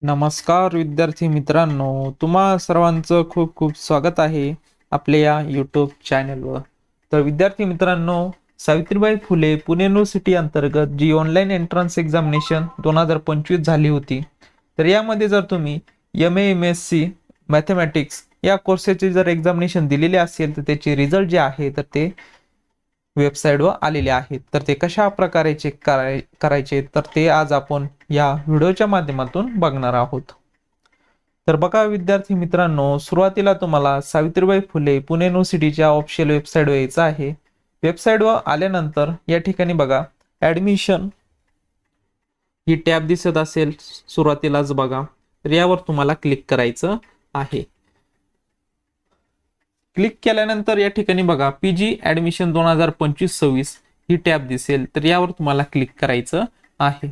नमस्कार विद्यार्थी मित्रांनो, तुम्हा सर्वांचं खूप खूप स्वागत आहे आपल्या या यूट्यूब चॅनलवर. तर विद्यार्थी मित्रांनो, सावित्रीबाई फुले पुणे युनिव्हर्सिटी अंतर्गत जी ऑनलाईन एंट्रन्स एक्झामिनेशन 2025 झाली होती, तर यामध्ये जर तुम्ही MA MSc मॅथमॅटिक्स या कोर्सेसचे जर एक्झामिनेशन दिलेले असेल तर त्याचे रिझल्ट जे आहे तर ते वेबसाईटवर आलेले आहेत. तर ते कशा प्रकारे चेक करायचे तर ते आज आपण या व्हिडिओच्या माध्यमातून बघणार आहोत. तर बघा विद्यार्थी मित्रांनो, सुरुवातीला तुम्हाला सावित्रीबाई फुले पुणे युनिव्हर्सिटीच्या ऑफिशियल वेबसाईटवर यायचं आहे. वेबसाईटवर आल्यानंतर या ठिकाणी बघा ऍडमिशन ही टॅब दिसत असेल सुरुवातीलाच बघा, तर यावर तुम्हाला क्लिक करायचं आहे. क्लिक केल्यानंतर या ठिकाणी बघा PG ऍडमिशन 2025-26 ही टॅब दिसेल, तर यावर तुम्हाला क्लिक करायचं आहे.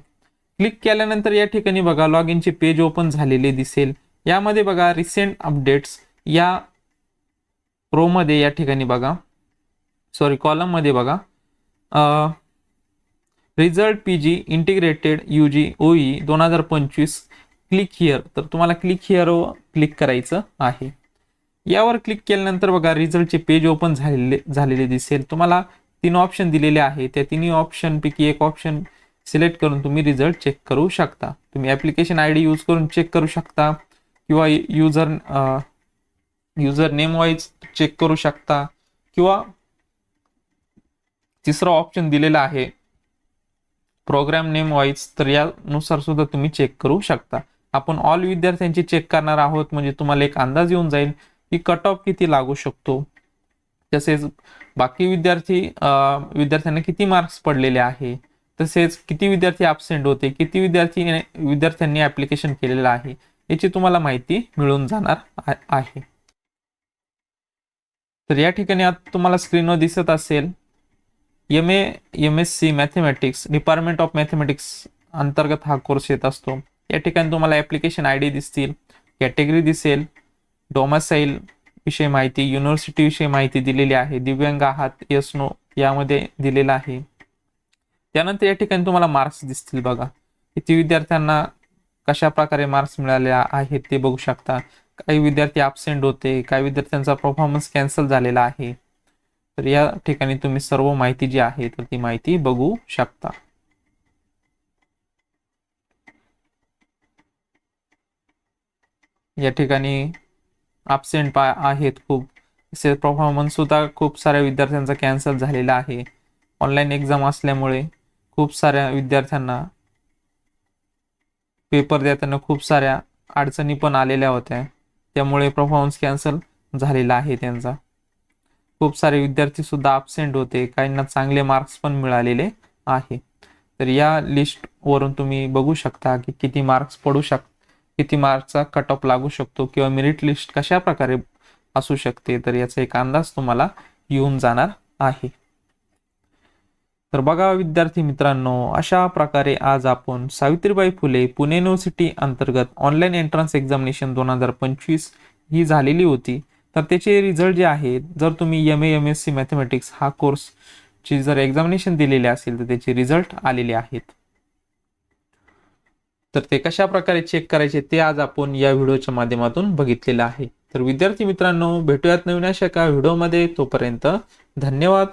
क्लिक केल्यानंतर या ठिकाणी बघा लॉग इनचे पेज ओपन झालेले दिसेल. यामध्ये बघा रिसेंट अपडेट्स या रो मध्ये या ठिकाणी बघा कॉलम मध्ये बघा result PG integrated UG OE 2025 click here, तर तुम्हाला क्लिक हिअर क्लिक करायचं आहे. यावर क्लिक केल्यानंतर बघा रिझल्टचे पेज ओपन झालेले दिसेल. तुम्हाला 3 ऑप्शन दिलेले आहे. त्या तिन्ही ऑप्शन पैकी एक ऑप्शन सिलेक्ट करून तुम्ही रिझल्ट चेक करू शकता. तुम्ही ऍप्लिकेशन ID यूज करून चेक करू शकता किंवा युजर नेम वाईज चेक करू शकता किंवा तिसरा ऑप्शन दिलेला आहे प्रोग्राम नेम वाईज, तर यानुसार सुद्धा तुम्ही चेक करू शकता. आपण ऑल विद्यार्थ्यांची चेक करणार आहोत, म्हणजे तुम्हाला एक अंदाज येऊन जाईल की कट ऑफ किती लागू शकतो. तसेच बाकी विद्यार्थ्यांना किती मार्क्स पडलेले आहे, तसेच किती विद्यार्थी ॲब्सेंट होते, किती विद्यार्थ्यांनी ऍप्लिकेशन केलेलं आहे, याची तुम्हाला माहिती मिळून जाणार आहे. तर या ठिकाणी आता तुम्हाला स्क्रीनवर दिसत असेल MA MSc mathematics department of mathematics अंतर्गत हा कोर्स येत असतो. या ठिकाणी तुम्हाला ऍप्लिकेशन ID दिसतील, कॅटेगरी दिसेल, डोमासाईल विषयी माहिती, युनिव्हर्सिटी विषयी माहिती दिलेली आहे, दिव्यांग आहात यस नो यामध्ये दिलेला आहे. त्यानंतर या ठिकाणी तुम्हाला मार्क्स दिसतील बघा, किती विद्यार्थ्यांना कशा प्रकारे मार्क्स मिळाले आहेत ते बघू शकता. काही विद्यार्थी ॲब्सेंट होते, काही विद्यार्थ्यांचा परफॉर्मन्स कॅन्सल झालेला आहे. तर या ठिकाणी तुम्ही सर्व माहिती जी आहे तर ती माहिती बघू शकता. या ठिकाणी ॲब्सेंट आहेत खूप, तसेच परफॉर्मन्स सुद्धा खूप साऱ्या विद्यार्थ्यांचा कॅन्सल झालेला आहे. ऑनलाईन एक्झाम असल्यामुळे खूप साऱ्या विद्यार्थ्यांना पेपर देताना खूप साऱ्या अडचणी पण आलेल्या होत्या, त्यामुळे परफॉर्मन्स कॅन्सल झालेला आहे त्यांचा. खूप सारे विद्यार्थी सुद्धा ॲब्सेंट होते, काहींना चांगले मार्क्स पण मिळालेले आहे. तर या लिस्ट वरून तुम्ही बघू शकता की किती मार्क्स किती मार्क्सचा कट ऑफ लागू शकतो किंवा मेरिट लिस्ट कशा प्रकारे असू शकते, तर याचा एक अंदाज तुम्हाला येऊन जाणार आहे. तर बघा विद्यार्थी मित्रांनो, अशा प्रकारे आज आपण सावित्रीबाई फुले पुणे युनिव्हर्सिटी अंतर्गत ऑनलाईन एंट्रन्स एक्झामिनेशन 2025 ही झालेली होती. तर त्याचे रिझल्ट जे आहेत, जर तुम्ही MA MSc मॅथमॅटिक्स हा कोर्सची जर एक्झामिनेशन दिलेले असेल तर त्याचे रिझल्ट आलेले आहेत. तर ते कशा प्रकारे चेक करायचे ते आज आपण या व्हिडिओच्या माध्यमातून बघितलेलं आहे. तर विद्यार्थी मित्रांनो, भेटूयात नवीन अशा एका व्हिडिओमध्ये. तोपर्यंत धन्यवाद.